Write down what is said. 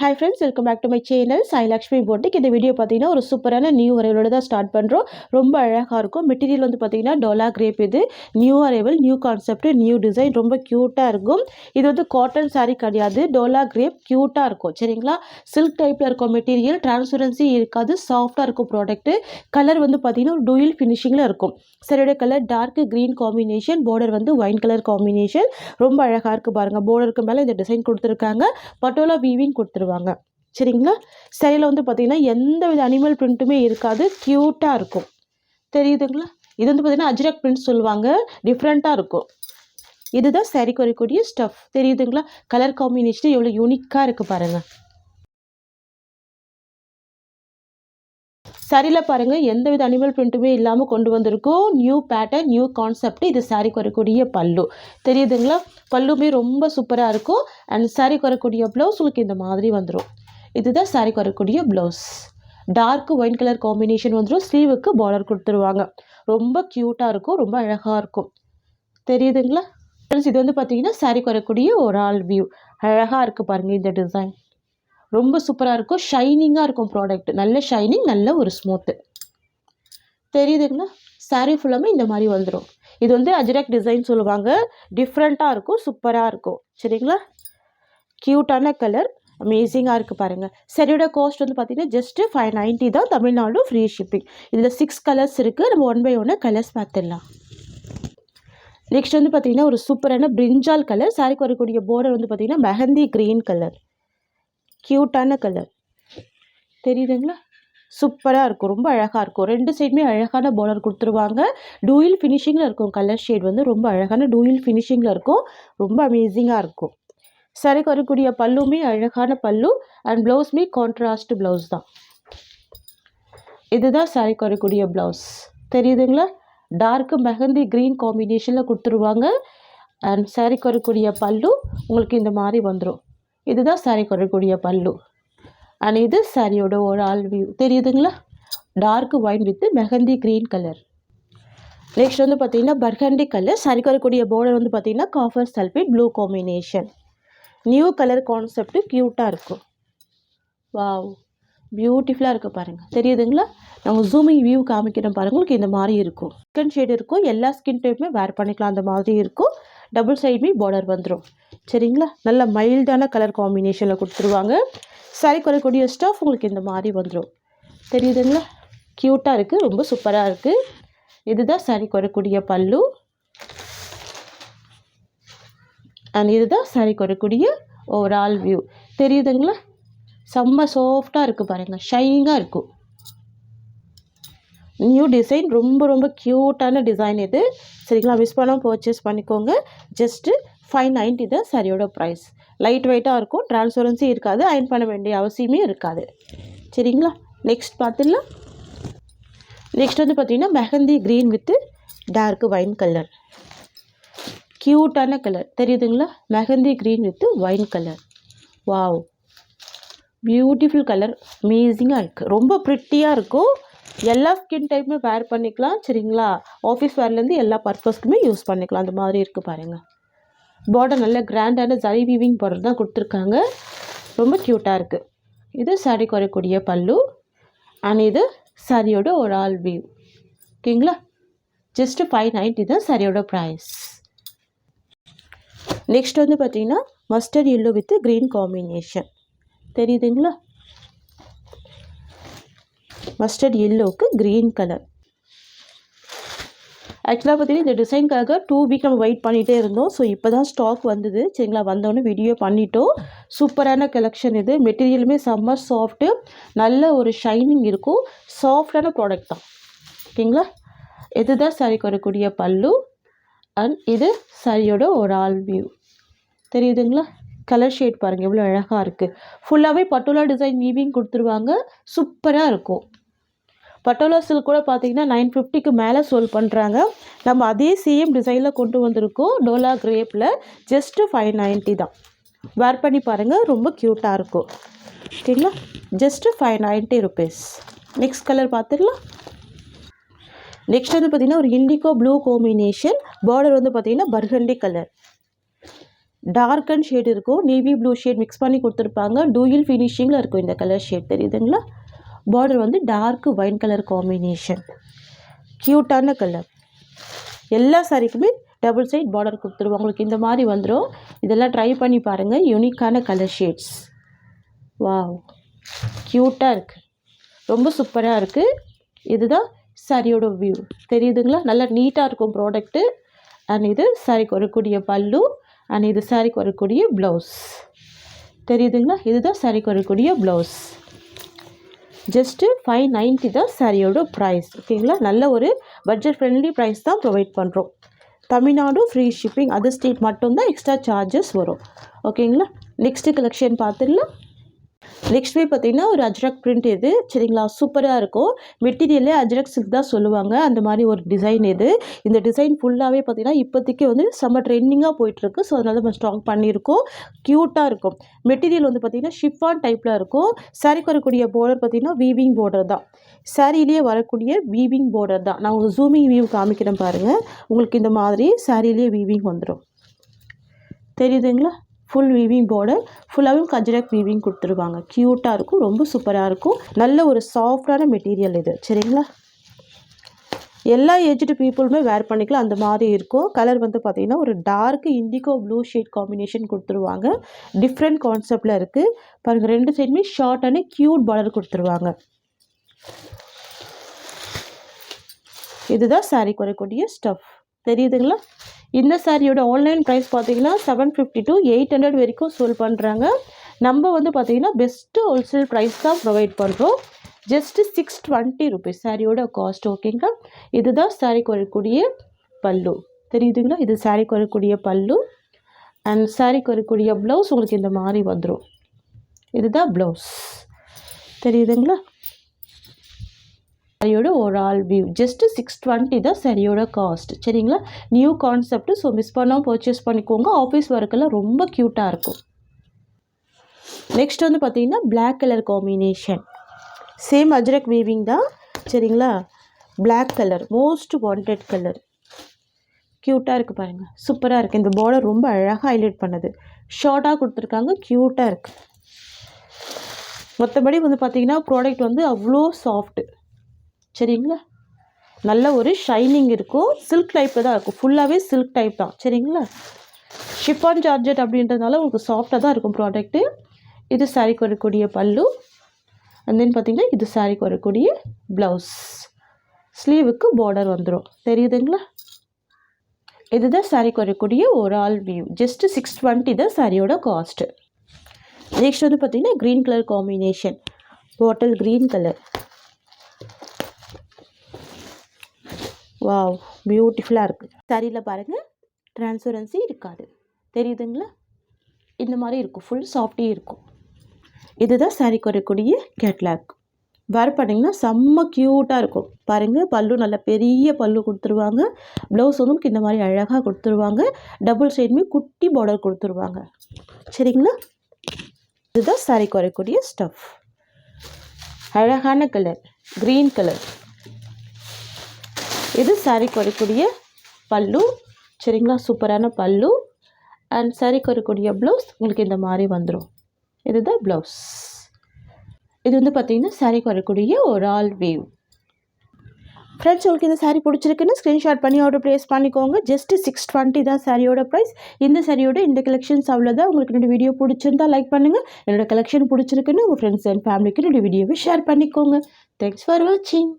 Hi friends, welcome back to my channel Sai Lakshmi Boutique. இந்த video பார்த்தீங்கன்னா ஒரு சூப்பரான நியூ அரைவலோட தான் ஸ்டார்ட் பண்ணுறோம். ரொம்ப அழகாக இருக்கும். மெட்டீரியல் வந்து பார்த்தீங்கன்னா டோலா கிரேப். இது new arrival, new concept, new design, ரொம்ப க்யூட்டாக இருக்கும். இது வந்து காட்டன் saree கிடையாது, டோலா கிரேப். க்யூட்டாக இருக்கும் சரிங்களா. சில்க் டைப்பில் இருக்கும் மெட்டீரியல், டிரான்ஸ்பரன்சி இருக்காது, சாஃப்டாக இருக்கும் ப்ராடக்ட்டு. கலர் வந்து பார்த்தீங்கன்னா ஒரு டூயல் ஃபினிஷிங்கில் இருக்கும். சரியோட colour dark green combination, border வந்து ஒயின் கலர் காம்பினேஷன். ரொம்ப அழகாக இருக்குது பாருங்கள். பார்டருக்கு மேலே இந்த டிசைன் கொடுத்துருக்காங்க, பட்டோலா வீவிங் கொடுத்துருவாங்க சரிங்களா. சரியில் வந்து பார்த்தீங்கன்னா எந்த வித அனிமல் பிரிண்ட்டுமே இருக்காது, க்யூட்டாக இருக்கும் தெரியுதுங்களா. இது வந்து பார்த்தீங்கன்னா அஜ்ரக் பிரிண்ட் சொல்லுவாங்க, டிஃப்ரெண்ட்டாக இருக்கும். இதுதான் சாரிக்கு வரக்கூடிய ஸ்டஃப் தெரியுதுங்களா. கலர் காம்பினேஷன் எவ்வளோ யூனிக்காக இருக்குது பாருங்கள். சாரியில் பாருங்கள் எந்த வித அனிமல் பிரிண்ட்டுமே இல்லாமல் கொண்டு வந்திருக்கோம். New pattern, new concept. இது சாரிக்கு வரக்கூடிய பல்லு தெரியுதுங்களா. பல்லுமே ரொம்ப சூப்பராக இருக்கும். அண்ட் சாரிக்கு வரக்கூடிய ப்ளவுஸ் உங்களுக்கு இந்த மாதிரி வந்துடும். இதுதான் சாரிக்கு வரக்கூடிய blouse. Dark wine colour combination வந்துடும். ஸ்லீவுக்கு பார்டர் கொடுத்துருவாங்க. ரொம்ப க்யூட்டாக இருக்கும், ரொம்ப அழகாக இருக்கும் தெரியுதுங்களா ஃப்ரெண்ட்ஸ். இது வந்து பார்த்தீங்கன்னா சாரிக்கு வரக்கூடிய ஒரு ஆல் வியூ. அழகாக இருக்குது பாருங்கள். இந்த டிசைன் ரொம்ப சூப்பராக இருக்கும், ஷைனிங்காக இருக்கும் ப்ராடக்ட். நல்ல ஷைனிங், நல்ல ஒரு ஸ்மூத்து தெரியுதுங்களா. சாரீ ஃபுல்லாமே இந்த மாதிரி வந்துடும். இது வந்து அஜ்ரக் டிசைன் சொல்லுவாங்க, டிஃப்ரெண்ட்டாக இருக்கும், சூப்பராக இருக்கும் சரிங்களா. க்யூட்டான கலர், அமேசிங்காக இருக்குது பாருங்கள். சரியோட காஸ்ட் வந்து பார்த்தீங்கன்னா ஜஸ்ட்டு 590 தான், தமிழ்நாடு ஃப்ரீ ஷிப்பிங். இதில் 6 கலர்ஸ் இருக்குது. நம்ம 1 by 1 கலர்ஸ் பார்த்துடலாம். நெக்ஸ்ட் வந்து பார்த்தீங்கன்னா ஒரு சூப்பரான பிரிஞ்சால் கலர். சாரிக்கு வரக்கூடிய பார்டர் வந்து பார்த்தீங்கன்னா மெஹந்தி க்ரீன் கலர், க்யூட்டான கலர் தெரியுதுங்களா. சூப்பராக இருக்கும், ரொம்ப அழகாக இருக்கும். ரெண்டு சைடுமே அழகான பார்டர் கொடுத்துருவாங்க. டூயில் ஃபினிஷிங்கில் இருக்கும். கலர் ஷேட் வந்து ரொம்ப அழகான டூயில் ஃபினிஷிங்கில் இருக்கும், ரொம்ப அமேசிங்காக இருக்கும். சாரிக்கு வரக்கூடிய பல்லுமே அழகான பல்லு. அண்ட் ப்ளவுஸ்மே கான்ட்ராஸ்ட் ப்ளவுஸ் தான். இதுதான் சாரிக்கு வரக்கூடிய ப்ளவுஸ் தெரியுதுங்களா. டார்க் மெஹந்தி க்ரீன் காம்பினேஷனில் கொடுத்துருவாங்க. அண்ட் சாரிக்கு வரக்கூடிய பல்லு உங்களுக்கு இந்த மாதிரி வந்துடும். இதுதான் சாரிக்கு வரக்கூடிய பல்லு. அண்ட் இது சாரியோட ஒரு ஆல் வியூ தெரியுதுங்களா. Dark wine with mehndi green colour. Next வந்து பார்த்தீங்கன்னா பர்கண்டி கலர். சாரிக்கு வரக்கூடிய பார்டர் வந்து பார்த்தீங்கன்னா copper sulphate blue combination. New colour concept, க்யூட்டாக இருக்கும். வாவ், பியூட்டிஃபுல்லாக இருக்குது பாருங்கள் தெரியுதுங்களா. நம்ம ஜூமிங் வியூ காமிக்கிறோம் பாருங்கள். உங்களுக்கு இந்த மாதிரி இருக்கும். ஸ்கின் ஷேட் இருக்கும், எல்லா ஸ்கின் டைப்புமே வேர் பண்ணிக்கலாம், அந்த மாதிரி இருக்கும். டபுள் சைடுமே பார்டர் வந்துடும் சரிங்களா. நல்ல மைல்டான கலர் காம்பினேஷனில் கொடுத்துருவாங்க. சாரிக்கு வரக்கூடிய ஸ்டஃப் உங்களுக்கு இந்த மாதிரி வந்துடும் தெரியுதுங்களா. க்யூட்டாக இருக்குது, ரொம்ப சூப்பராக இருக்குது. இதுதான் சாரிக்கு வரக்கூடிய பல்லு. அண்ட் இதுதான் சாரிக்கு வரக்கூடிய ஓவரால் வியூ தெரியுதுங்களா. செம்ம சாஃப்டாக இருக்குது பாருங்கள், ஷைனிங்காக இருக்கும். நியூ டிசைன், ரொம்ப ரொம்ப க்யூட்டான டிசைன் இது சரிங்களா. மிஸ் பண்ணாமல் பர்ச்சேஸ் பண்ணிக்கோங்க. ஜஸ்ட்டு 590 தான் சாரியோட ப்ரைஸ். லைட் வெயிட்டாக இருக்கும், டிரான்ஸ்பரன்சி இருக்காது, அயர்ன் பண்ண வேண்டிய அவசியமே இருக்காது சரிங்களா. நெக்ஸ்ட் பார்த்துடலாம். நெக்ஸ்ட் வந்து பார்த்திங்கன்னா mehndi green with dark wine colour. க்யூட்டான கலர் தெரியுதுங்களா. Mehndi green with wine colour. Wow, beautiful colour, அமேசிங்காக இருக்குது, ரொம்ப ப்ரிட்டியாக இருக்கும். எல்லா ஸ்கின் டைப்புமே வேர் பண்ணிக்கலாம் சரிங்களா. ஆஃபீஸ் வேர்லேருந்து எல்லா பர்பஸ்க்குமே யூஸ் பண்ணிக்கலாம், அந்த மாதிரி இருக்குது பாருங்கள். பார்டர் நல்ல கிராண்டான ஜரி வீவிங் பார்டர் தான் கொடுத்துருக்காங்க, ரொம்ப க்யூட்டாக இருக்குது. இது சாரிக்கு வரக்கூடிய பல்லு. அண்ட் இது சாரியோட ஒரு ஆல் வியூ ஓகேங்களா. ஜஸ்ட்டு 590 தான் சாரியோட ப்ரைஸ். நெக்ஸ்ட் வந்து பார்த்திங்கன்னா mustard yellow with green combination தெரியுதுங்களா. மஸ்டர்ட் எல்லோவுக்கு க்ரீன் கலர். ஆக்சுவலாக பார்த்தீங்கன்னா இந்த டிசைனுக்காக 2 வீக் நம்ம வெயிட் பண்ணிகிட்டே இருந்தோம். ஸோ இப்போ தான் ஸ்டாக் வந்தது சரிங்களா. வந்தோடனே வீடியோ பண்ணிட்டோம். சூப்பரான கலெக்ஷன் இது. மெட்டீரியலுமே செம்ம சாஃப்ட்டு, நல்ல ஒரு ஷைனிங் இருக்கும், சாஃப்டான ப்ராடக்ட் தான் ஓகேங்களா. இதுதான் சாரிக்கு வரக்கூடிய பல்லு. அண்ட் இது சாரியோட ஒரு ஆல் வியூ தெரியுதுங்களா. கலர் ஷேட் பாருங்கள் எவ்வளோ அழகாக இருக்குது. ஃபுல்லாகவே பட்டோலா டிசைன் வீவிங் கொடுத்துருவாங்க, சூப்பராக இருக்கும். பட்டோலா சில்க் கூட பார்த்தீங்கன்னா 950க்கு மேலே சோல் பண்ணுறாங்க. நம்ம அதே சேம் டிசைனில் கொண்டு வந்திருக்கோம் டோலா கிரேப்பில். ஜஸ்ட்டு 590 தான். வேர் பண்ணி பாருங்கள், ரொம்ப க்யூட்டாக இருக்கும் ஓகேங்களா. Just 590 rupees. நெக்ஸ்ட் கலர் பார்த்துடலாம். நெக்ஸ்ட் வந்து பார்த்திங்கன்னா ஒரு இண்டிகோ ப்ளூ காம்பினேஷன். பார்டர் வந்து பார்த்திங்கன்னா burgundy colour. Dark and shade இருக்கும், நேவி ப்ளூ ஷேட் மிக்ஸ் பண்ணி கொடுத்துருப்பாங்க. டூயல் ஃபினிஷிங்கில் இருக்கும் இந்த கலர் ஷேட், தெரியுதுங்களா? பார்டர் வந்து டார்க் வைன் கலர் காம்பினேஷன், க்யூட்டான கலர். எல்லா சாரிக்குமே டபுள் சைட் பார்டர் கொடுத்துருவோம். உங்களுக்கு இந்த மாதிரி வந்துடும். இதெல்லாம் ட்ரை பண்ணி பாருங்கள். யூனிக்கான கலர் ஷேட்ஸ். வாவ், க்யூட்டாக இருக்குது, ரொம்ப சூப்பராக இருக்குது. இதுதான் சாரியோட வியூ, தெரியுதுங்களா? நல்லா நீட்டாக இருக்கும் ப்ராடக்ட்டு. அண்ட் இது சாரிக்கு வரக்கூடிய பல்லு, அண்ட் இது சாரிக்கு வரக்கூடிய ப்ளவுஸ், தெரியுதுங்களா? இதுதான் சாரிக்கு வரக்கூடிய ப்ளவுஸ். ஜஸ்ட்டு 590 தான் சாரியோட ப்ரைஸ். ஓகேங்களா? நல்ல ஒரு பட்ஜெட் ஃப்ரெண்ட்லி ப்ரைஸ் தான் ப்ரொவைட் பண்ணுறோம். Tamil Nadu free shipping, other state மட்டும்தான் எக்ஸ்ட்ரா சார்ஜஸ் வரும். ஓகேங்களா? நெக்ஸ்ட்டு கலெக்ஷன் பார்த்துடலாம். நெக்ஸ்ட் பார்த்தீங்கன்னா ஒரு அஜ்ரக் பிரிண்ட் இது, சரிங்களா? சூப்பராக இருக்கும். மெட்டீரியலே அஜ்ரக் சில்க் தான் சொல்லுவாங்க, அந்த மாதிரி ஒரு டிசைன் இது. இந்த டிசைன் ஃபுல்லாகவே பார்த்தீங்கன்னா இப்போதைக்கு வந்து செம்ம ட்ரெண்டிங்காக போயிட்டுருக்கு. ஸோ அதனால நம்ம ஸ்டாக் பண்ணியிருக்கோம். க்யூட்டாக இருக்கும். மெட்டீரியல் வந்து பார்த்திங்கன்னா ஷிஃபான் டைப்பில் இருக்கும். சாரிக்கு வரக்கூடிய பார்டர் பார்த்திங்கன்னா வீவிங் பார்டர் தான், சாரியிலேயே வரக்கூடிய வீவிங் பார்டர் தான். நான் உங்களுக்கு ஜூமிங் வியூ காமிக்கிறேன் பாருங்கள். உங்களுக்கு இந்த மாதிரி சாரியிலேயே வீவிங் வந்துடும், தெரியுதுங்களா? ஃபுல் வீவிங் பார்டர், ஃபுல்லாகவும் அஜ்ரக் வீவிங் கொடுத்துருவாங்க. க்யூட்டாக இருக்கும், ரொம்ப சூப்பராக இருக்கும். நல்ல ஒரு சாஃப்டான மெட்டீரியல் இது, சரிங்களா? எல்லா ஏஜ்டு பீப்புளுமே வேர் பண்ணிக்கலாம், அந்த மாதிரி இருக்கும். கலர் வந்து பார்த்திங்கன்னா ஒரு dark indigo blue shade combination கொடுத்துருவாங்க. டிஃப்ரெண்ட் கான்செப்டில் இருக்குது பாருங்கள். ரெண்டு சைடுமே ஷார்ட்டான க்யூட் பார்டர் கொடுத்துருவாங்க. இதுதான் சாரிக்கு வரக்கூடிய ஸ்டஃப், தெரியுதுங்களா? இந்த சாரியோட ஆன்லைன் ப்ரைஸ் பார்த்தீங்கன்னா 750 to 800 வரைக்கும் சேல் பண்ணுறாங்க. நம்ம வந்து பார்த்திங்கன்னா பெஸ்ட்டு ஹோல்சேல் ப்ரைஸ் தான் ப்ரொவைட் பண்ணுறோம். ஜஸ்ட்டு 620 ருபீஸ் சாரியோட காஸ்ட். ஓகேங்களா? இதுதான் சாரிக்கு வரக்கூடிய பல்லு, தெரியுதுங்களா? இது சாரிக்கு வரக்கூடிய பல்லு. அண்ட் சாரிக்கு வரக்கூடிய ப்ளவுஸ் உங்களுக்கு இந்த மாதிரி வந்துடும். இதுதான் ப்ளவுஸ், தெரியுதுங்களா? சாரியோட ஓவரால் வியூ ஜஸ்ட்டு 620 தான் சாரியோட காஸ்ட், சரிங்களா? நியூ கான்செப்ட், ஸோ மிஸ் பண்ணாமல் பர்ச்சேஸ் பண்ணிக்கோங்க. ஆஃபீஸ் ஒர்க்கெல்லாம் ரொம்ப க்யூட்டாக இருக்கும். நெக்ஸ்ட் வந்து பார்த்திங்கன்னா black colour combination, same ajrak weaving தான், சரிங்களா? Black colour most wanted colour, க்யூட்டாக இருக்குது பாருங்கள், சூப்பராக இருக்குது. இந்த பார்டர் ரொம்ப அழகாக ஹைலைட் பண்ணுது, ஷார்ட்டாக கொடுத்துருக்காங்க, க்யூட்டாக இருக்குது. மற்றபடி வந்து பார்த்திங்கன்னா ப்ராடக்ட் வந்து அவ்வளோ சாஃப்ட்டு, சரிங்களா? நல்ல ஒரு ஷைனிங் இருக்கும். சில்க் டைப்பில் தான் இருக்கும், ஃபுல்லாகவே சில்க் டைப் தான், சரிங்களா? ஷிஃபான் ஜார்ஜெட் அப்படின்றதுனால உங்களுக்கு சாஃப்டாக தான் இருக்கும் ப்ராடக்ட்டு. இது சாரிக்கு வரக்கூடிய பல்லு. அண்ட் தென் பார்த்திங்கன்னா இது சாரிக்கு வரக்கூடிய ப்ளவுஸ். ஸ்லீவுக்கு பார்டர் வந்துடும், தெரியுதுங்களா? இதுதான் சாரிக்கு வரக்கூடிய ஓவரால் வியூ. ஜஸ்ட்டு 620 தான் சாரியோட காஸ்ட்டு. நெக்ஸ்ட் வந்து பார்த்திங்கன்னா green colour combination, bottle green colour. Wow, பியூட்டிஃபுல்லாக இருக்குது. சாரியில் பாருங்கள் ட்ரான்ஸ்பரன்சி இருக்காது, தெரியுதுங்களா? இந்த மாதிரி இருக்கும், ஃபுல் சாஃப்டே இருக்கும். இதுதான் சாரிக்கு வரக்கூடிய கேட்லாக். வேர் பண்ணிங்கன்னா செம்ம க்யூட்டாக இருக்கும் பாருங்கள். பல்லு நல்ல பெரிய பல்லு கொடுத்துருவாங்க. ப்ளவுஸ் வந்து இந்த மாதிரி அழகாக கொடுத்துருவாங்க. டபுள் சைடுமே குட்டி பார்டர் கொடுத்துருவாங்க, சரிங்களா? இதுதான் சாரிக்கு வரக்கூடிய ஸ்டஃப். அழகான கலர் க்ரீன் கலர். இது சாரிக்கு வரக்கூடிய பல்லு, சரிங்களா? சூப்பரான பல்லு. அண்ட் சாரிக்கு வரக்கூடிய ப்ளவுஸ் உங்களுக்கு இந்த மாதிரி வந்துடும். இதுதான் ப்ளவுஸ். இது வந்து பார்த்திங்கன்னா சாரிக்கு வரக்கூடிய ஒரு ஆல் வியூ. ஃப்ரெண்ட்ஸ், உங்களுக்கு இந்த சாரீ பிடிச்சிருக்குன்னு ஸ்க்ரீன்ஷாட் பண்ணி ஆர்டர் ப்ளேஸ் பண்ணிக்கோங்க. ஜஸ்ட்டு 620 தான் சாரியோட ப்ரைஸ். இந்த சாரியோட இந்த கலெக்ஷன்ஸ் அவ்வளோதான். உங்களுக்கு என்னோடய வீடியோ பிடிச்சிருந்தால் லைக் பண்ணுங்கள். என்னோடய கலெக்ஷன் பிடிச்சிருக்குன்னு உங்கள் ஃப்ரெண்ட்ஸ் அண்ட் ஃபேமிலிக்கு என்னோடய வீடியோவை ஷேர் பண்ணிக்கோங்க. தேங்க்ஸ் ஃபார் வாட்சிங்.